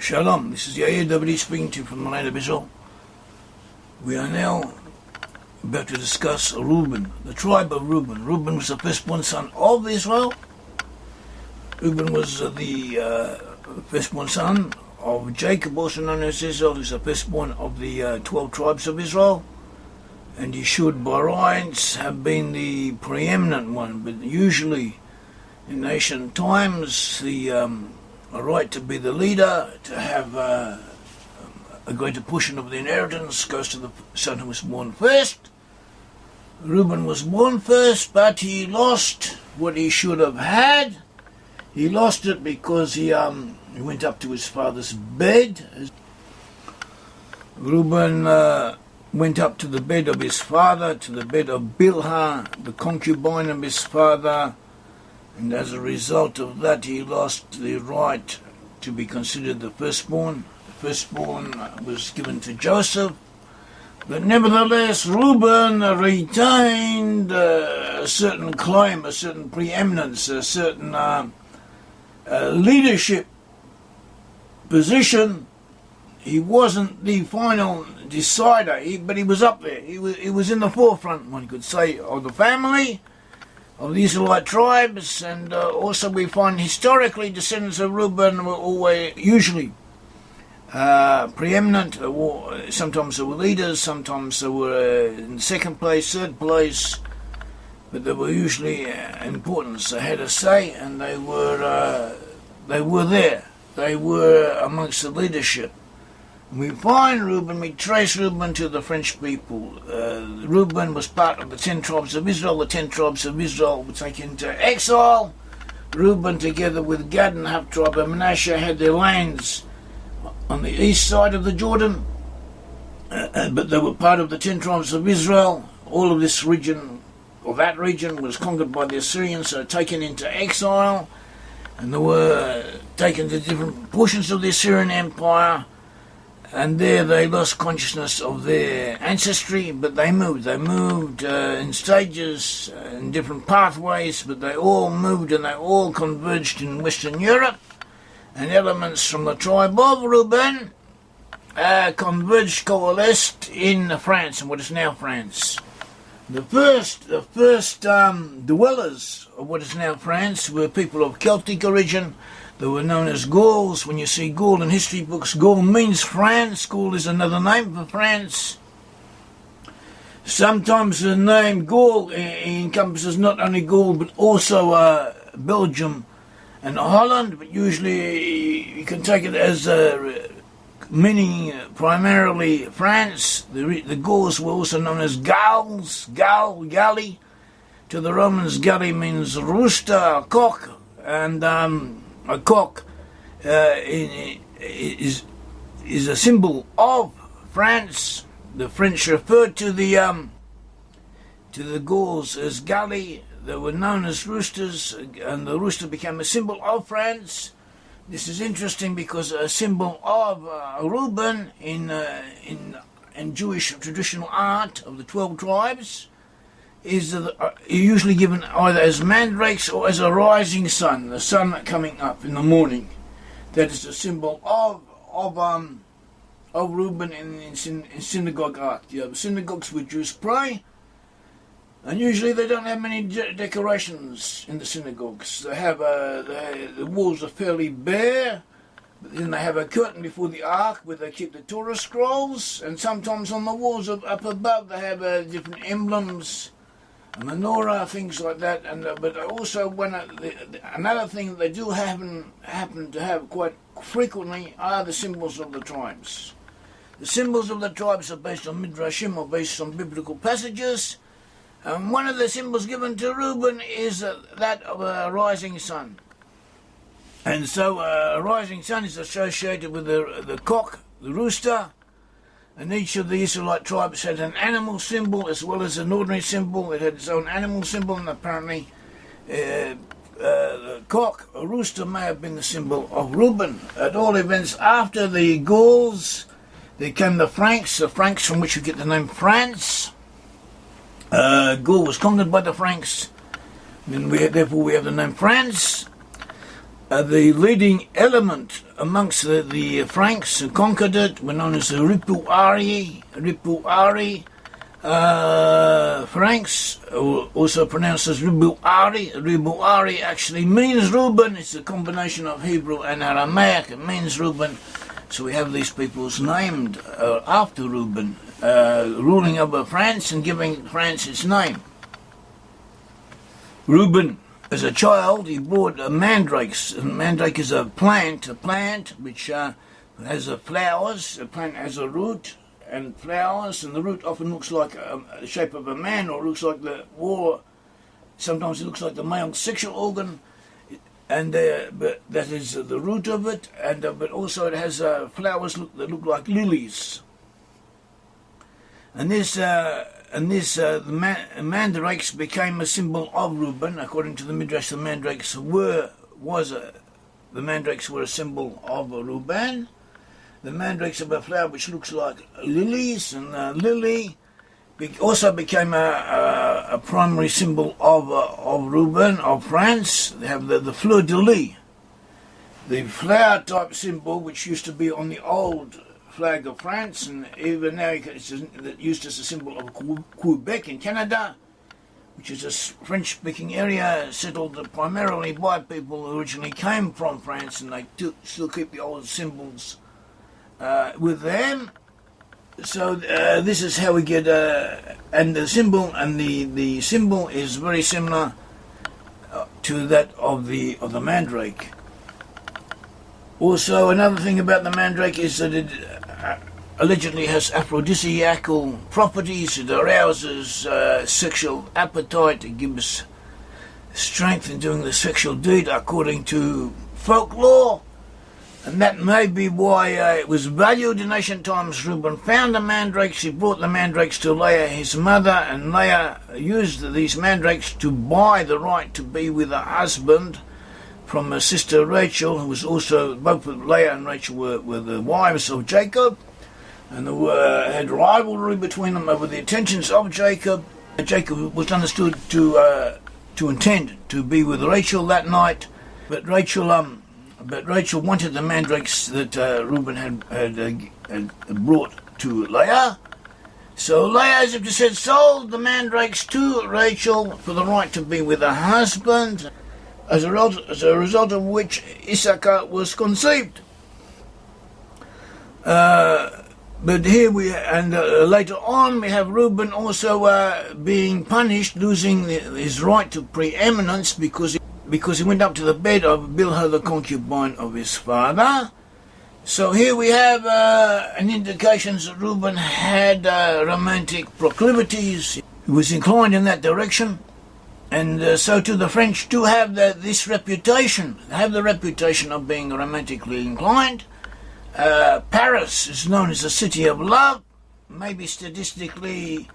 Shalom, this is Yair Davidiy speaking to you from the land of Israel. We are now about to discuss Reuben, the tribe of Reuben. Reuben was the firstborn son of Israel. Reuben was the firstborn son of Jacob, also known as Israel, who's the firstborn of the 12 tribes of Israel. And he should by rights have been the preeminent one, but usually in ancient times a right to be the leader, to have a greater portion of the inheritance goes to the son who was born first. Reuben was born first, but he lost what he should have had. He lost it because he went up to his father's bed. Reuben went up to the bed of his father, to the bed of Bilhah, the concubine of his father, and as a result of that he lost the right to be considered the firstborn. The firstborn was given to Joseph, but nevertheless Reuben retained a certain claim, a certain preeminence, a certain leadership position. He wasn't the final decider, but he was up there. He was in the forefront, one could say, of the family, of the Israelite tribes, and also we find historically descendants of Reuben were always usually preeminent. Sometimes they were leaders, sometimes they were in second place, third place, but they were usually important. They had a say, and they were there. They were amongst the leadership. We find Reuben, we trace Reuben to the French people. Reuben was part of the 10 tribes of Israel. The 10 tribes of Israel were taken into exile. Reuben, together with Gad and half tribe of Manasseh, had their lands on the east side of the Jordan, but they were part of the 10 tribes of Israel. All of this region, or that region, was conquered by the Assyrians, so taken into exile, and they were taken to different portions of the Assyrian Empire. And there they lost consciousness of their ancestry, but they moved. They moved in stages, in different pathways, but they all moved and they all converged in Western Europe. And elements from the tribe of Reuben converged, coalesced in France, in what is now France. The first dwellers of what is now France were people of Celtic origin. They were known as Gauls. When you see Gaul in history books, Gaul means France. Gaul is another name for France. Sometimes the name Gaul encompasses not only Gaul but also Belgium and Holland, but usually you can take it as meaning primarily France. The Gauls were also known as Gauls, Galli. To the Romans, Galli means rooster, cock, and a cock is a symbol of France. The French referred to the Gauls as Galli. They were known as roosters, and the rooster became a symbol of France. This is interesting because a symbol of Reuben in Jewish traditional art of the 12 tribes is usually given either as mandrakes or as a rising sun, the sun coming up in the morning. That is a symbol of Reuben in synagogue art. You have synagogues where Jews pray, and usually they don't have many decorations in the synagogues. They have the walls are fairly bare, but then they have a curtain before the ark where they keep the Torah scrolls, and sometimes on the walls up above they have different emblems, a menorah, things like that. And but also another thing that they do happen to have quite frequently are the symbols of the tribes. The symbols of the tribes are based on midrashim, or based on biblical passages. And one of the symbols given to Reuben is that of a rising sun. And so a rising sun is associated with the cock, the rooster, and each of the Israelite tribes had an animal symbol as well as an ordinary symbol. It had its own animal symbol, and apparently the cock, a rooster, may have been the symbol of Reuben. At all events, after the Gauls, there came the Franks from which we get the name France. Gaul was conquered by the Franks, and therefore we have the name France. The leading element amongst the Franks who conquered it were known as the Ripuari. Franks, also pronounced as Ribuari. Ribuari actually means Reuben. It's a combination of Hebrew and Aramaic. It means Reuben. So we have these peoples named after Reuben, ruling over France and giving France its name. Reuben, as a child, he brought mandrakes. A mandrake is a plant which has flowers. A plant has a root and flowers, and the root often looks like the shape of a man, or looks like sometimes it looks like the male sexual organ, and but that is the root of it, and but also it has flowers that look like lilies. And the mandrakes became a symbol of Reuben. According to the Midrash, the mandrakes were a symbol of Reuben. The mandrakes have a flower which looks like lilies, and lily also became a primary symbol of Reuben, of France. They have the fleur de lis, the flower type symbol which used to be on the old flag of France, and even now it's used as a symbol of Quebec in Canada, which is a French-speaking area settled primarily by people who originally came from France, and they still keep the old symbols with them. So this is how we get, and the symbol is very similar to that of the mandrake. Also, another thing about the mandrake is that it allegedly has aphrodisiacal properties. It arouses sexual appetite. It gives strength in doing the sexual deed, according to folklore. And that may be why it was valued in ancient times. Reuben found the mandrakes. He brought the mandrakes to Leah, his mother, and Leah used these mandrakes to buy the right to be with her husband from her sister Rachel, who was also, both Leah and Rachel were the wives of Jacob, and there had rivalry between them over the attentions of Jacob. Jacob was understood to intend to be with Rachel that night, but Rachel wanted the mandrakes that Reuben had brought to Leah. So Leah, as if to say, sold the mandrakes to Rachel for the right to be with her husband, as a result of which Issachar was conceived. But here later on we have Reuben also being punished, losing his right to preeminence because he went up to the bed of Bilhah, the concubine of his father. So here we have an indication that Reuben had romantic proclivities. He was inclined in that direction. And so too the French do have this reputation. They have the reputation of being romantically inclined. Paris is known as the city of love. Maybe statistically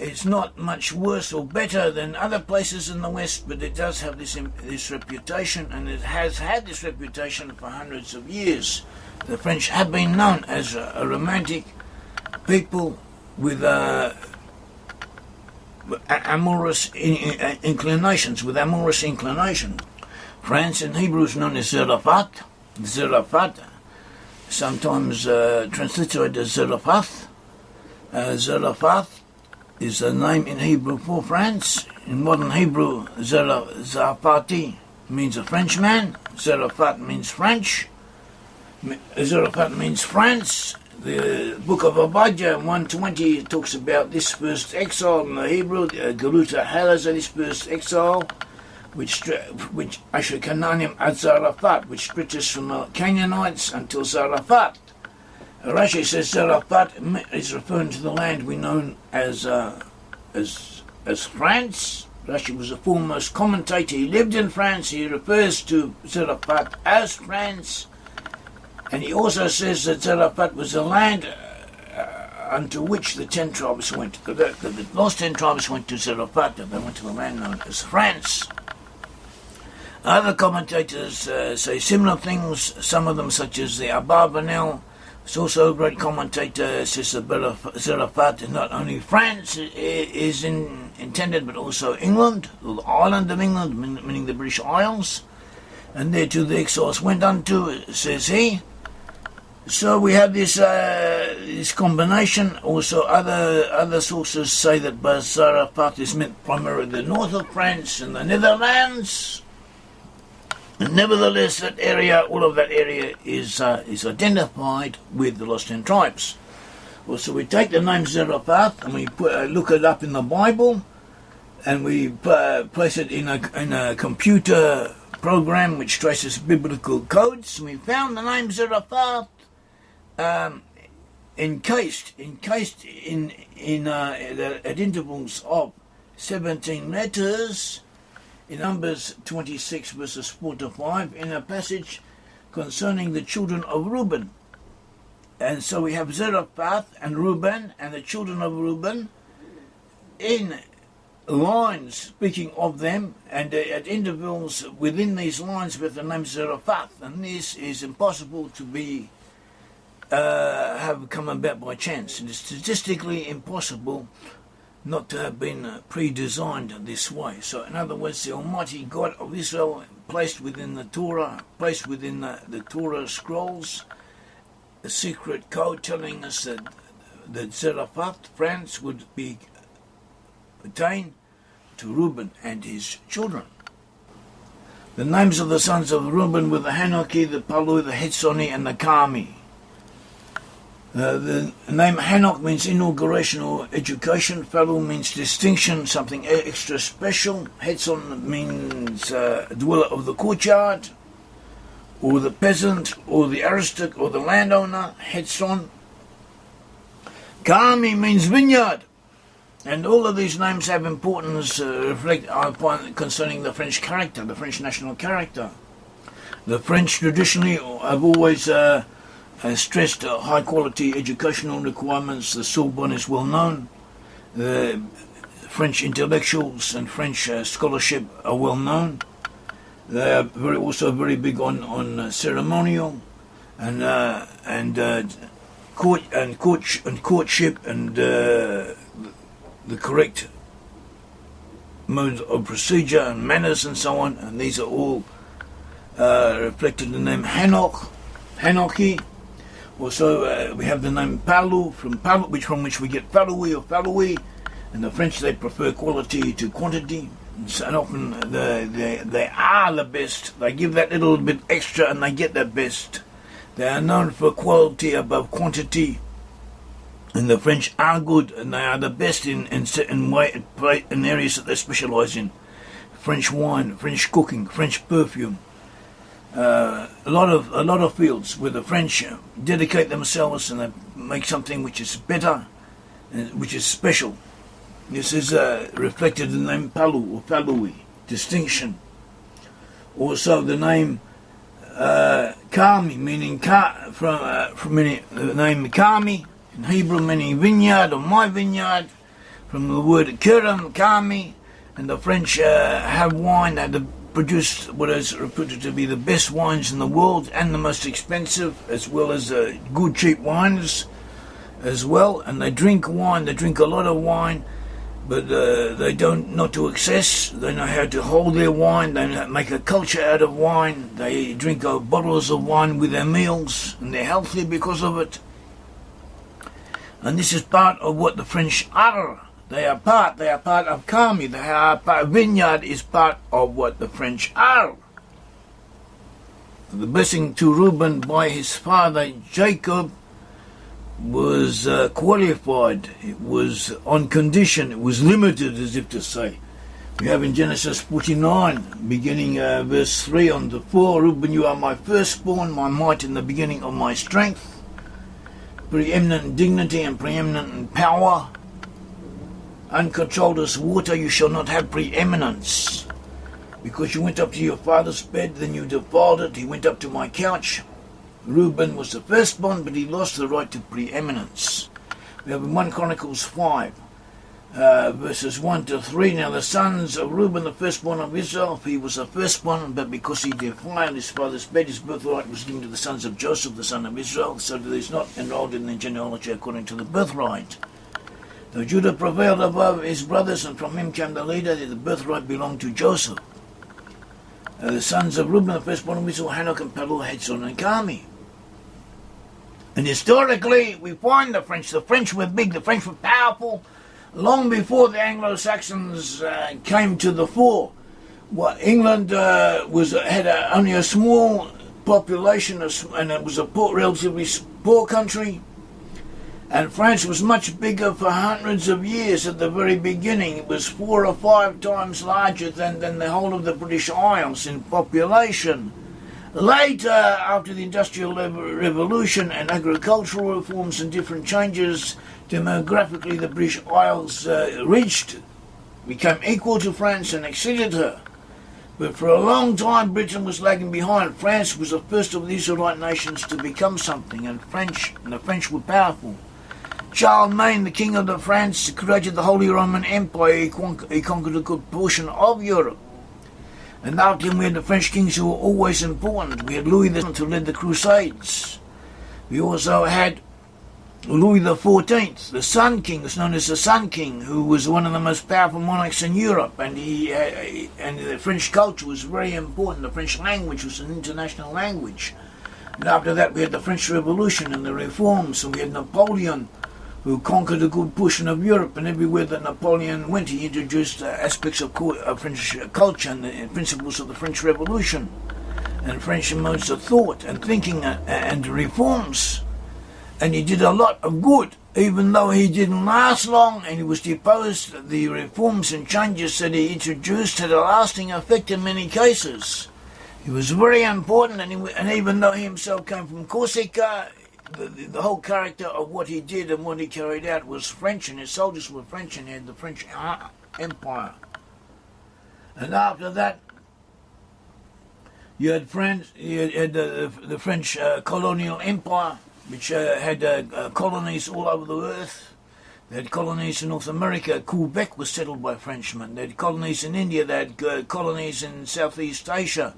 it's not much worse or better than other places in the West, but it does have this reputation, and it has had this reputation for hundreds of years. The French have been known as a romantic people with amorous inclinations, France in Hebrew is known as Zarafat, sometimes transliterated as Zaraphath. Zaraphath is a name in Hebrew for France. In modern Hebrew, Zarapati means a Frenchman. Zaraphat means French. Zaraphat means France. The book of Obadiah 1:20 talks about this first exile in the Hebrew, Galuta Halaza, this first exile, which Asher Canaanim at Zaraphat, which stretches from the Canaanites until Zaraphat. Rashi says Zaraphat is referring to the land we know as France. Rashi was a foremost commentator. He lived in France. He refers to Zaraphat as France. And he also says that Zaraphat was a land unto which the 10 tribes went. The last 10 tribes went to Zaraphat, and they went to the land known as France. Other commentators say similar things, some of them such as the Abarbanel. It's also a great commentator, says that Zaraphat is not only France is intended, but also England, or the island of England, meaning the British Isles. and thereto the exiles went unto, says he. So we have this combination. Also, other sources say that Zarephath is meant primarily the north of France and the Netherlands. And nevertheless, that area, all of that area, is identified with the lost 10 tribes. Well, so we take the name Zarephath and we look it up in the Bible, and we place it in a computer program which traces biblical codes. And we found the name Zarephath encased at intervals of 17 letters in Numbers 26 verses 4 to 5 in a passage concerning the children of Reuben. And so we have Zarephath and Reuben and the children of Reuben in lines speaking of them, and at intervals within these lines with the name Zarephath. And this is impossible to be have come about by chance. It is statistically impossible not to have been pre-designed this way. So in other words, the Almighty God of Israel placed within the Torah, placed within the Torah scrolls, a secret code telling us that Zarephath, France, would be pertain to Reuben and his children. The names of the sons of Reuben were the Hanoki, the Palu, the Hetzoni, and the Carmi. The name Hanok means inauguration or education. Palu means distinction, something extra special. Hetzon means dweller of the courtyard, or the peasant, or the aristocrat, or the landowner. Hetzon. Carmi means vineyard. And all of these names have importance concerning the French character, the French national character. The French traditionally have always stressed high quality educational requirements. The Sorbonne is well known. The French intellectuals and French scholarship are well known. They are also very big on ceremonial and courtship and the correct modes of procedure and manners and so on. And these are all reflected in the name Hanoki. Also, we have the name Palu, from which we get Paloui or Paloui. And the French, they prefer quality to quantity. And often they are the best. They give that little bit extra and they get the best. They are known for quality above quantity. And the French are good, and they are the best in areas that they specialise in. French wine, French cooking, French perfume. A lot of fields where the French dedicate themselves and they make something which is better, which is special. This is reflected in the name Palu or Paloui, distinction. Also the name Carmi, meaning from the name Carmi in Hebrew, meaning vineyard or my vineyard, from the word Kerem, Carmi. And the French have wine that produce what is reputed to be the best wines in the world and the most expensive, as well as good cheap wines as well. And they drink wine, they drink a lot of wine, but they don't, not to excess. They know how to hold their wine, they make a culture out of wine. They drink bottles of wine with their meals, and they're healthy because of it. And this is part of what the French are. They are part of Carmi. Vineyard is part of what the French are. The blessing to Reuben by his father Jacob was qualified. It was on condition. It was limited, as if to say. We have in Genesis 49, beginning verse 3 on to 4, Reuben, you are my firstborn, my might in the beginning of my strength. Preeminent in dignity and preeminent in power. Uncontrolled as water, you shall not have preeminence. Because you went up to your father's bed, then you defiled it. He went up to my couch. Reuben was the firstborn, but he lost the right to preeminence. We have in 1 Chronicles 5, verses 1 to 3. Now the sons of Reuben, the firstborn of Israel, he was the firstborn, but because he defiled his father's bed, his birthright was given to the sons of Joseph, the son of Israel, so that he is not enrolled in the genealogy according to the birthright. Though Judah prevailed above his brothers, and from him came the leader, the birthright belonged to Joseph. the sons of Reuben, the firstborn of Israel, Hanok and Pelul, Hetzon and Carmi. And historically, we find the French were big, the French were powerful, long before the Anglo-Saxons came to the fore. England had only a small population, and it was a relatively poor country. And France was much bigger for hundreds of years at the very beginning. It was 4 or 5 times larger than the whole of the British Isles in population. Later, after the Industrial Revolution and agricultural reforms and different changes, demographically the British Isles became equal to France and exceeded her. But for a long time Britain was lagging behind. France was the first of the Israelite nations to become something, and the French were powerful. Charlemagne, the king of the France, created the Holy Roman Empire. He conquered a good portion of Europe. And after him we had the French kings who were always important. We had Louis XI who led the Crusades. We also had Louis XIV, the Sun King, was known as the Sun King, who was one of the most powerful monarchs in Europe, and the French culture was very important. The French language was an international language. And after that we had the French Revolution and the reforms, and we had Napoleon, who conquered a good portion of Europe, and everywhere that Napoleon went he introduced aspects of French culture and the principles of the French Revolution and French modes of thought and thinking and reforms. And he did a lot of good, even though he didn't last long and he was deposed. The reforms and changes that he introduced had a lasting effect in many cases. He was very important, and even though he himself came from Corsica, the whole character of what he did and what he carried out was French, and his soldiers were French, and he had the French Empire. And after that, you had the French colonial empire, which had colonies all over the earth. They had colonies in North America. Quebec was settled by Frenchmen. They had colonies in India. They had colonies in Southeast Asia.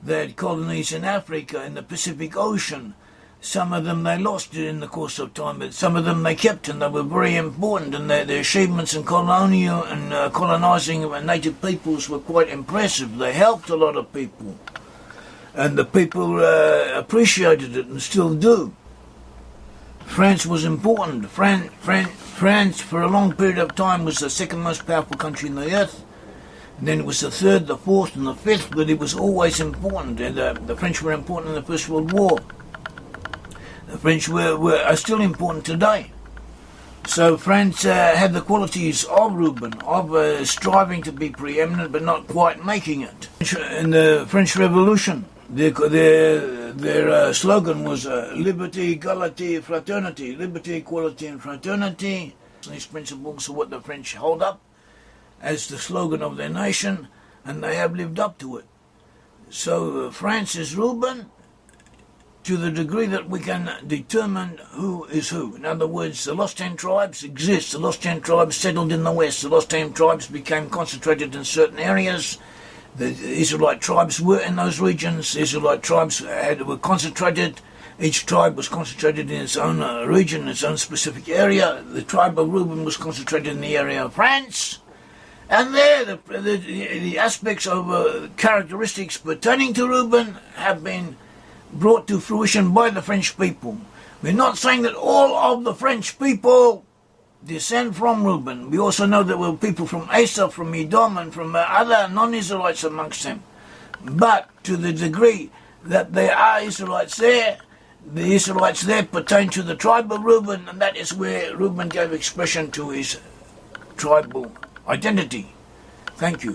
They had colonies in Africa, in the Pacific Ocean. Some of them they lost in the course of time, but some of them they kept, and they were very important, and their achievements in colonial and colonising native peoples were quite impressive. They helped a lot of people, and the people appreciated it and still do. France was important. France for a long period of time was the second most powerful country in the earth. And then it was the third, the fourth and the fifth, but it was always important. And the French were important in the First World War. The French are still important today. So France had the qualities of Reuben, of striving to be preeminent but not quite making it. In the French Revolution, their slogan was liberty, equality, fraternity. Liberty, equality and fraternity. These principles are what the French hold up as the slogan of their nation, and they have lived up to it. So France is Reuben to the degree that we can determine who is who. In other words, the lost 10 tribes exist. The lost 10 tribes settled in the west. The lost 10 tribes became concentrated in certain areas. The Israelite tribes were in those regions. The Israelite tribes were concentrated. Each tribe was concentrated in its own region, its own specific area. The tribe of Reuben was concentrated in the area of France. And there, the aspects of characteristics pertaining to Reuben have been brought to fruition by the French people. We're not saying that all of the French people descend from Reuben. We also know that there were people from Asa, from Edom, and from other non-Israelites amongst them. But to the degree that there are Israelites there, the Israelites there pertain to the tribe of Reuben, and that is where Reuben gave expression to his tribal identity. Thank you.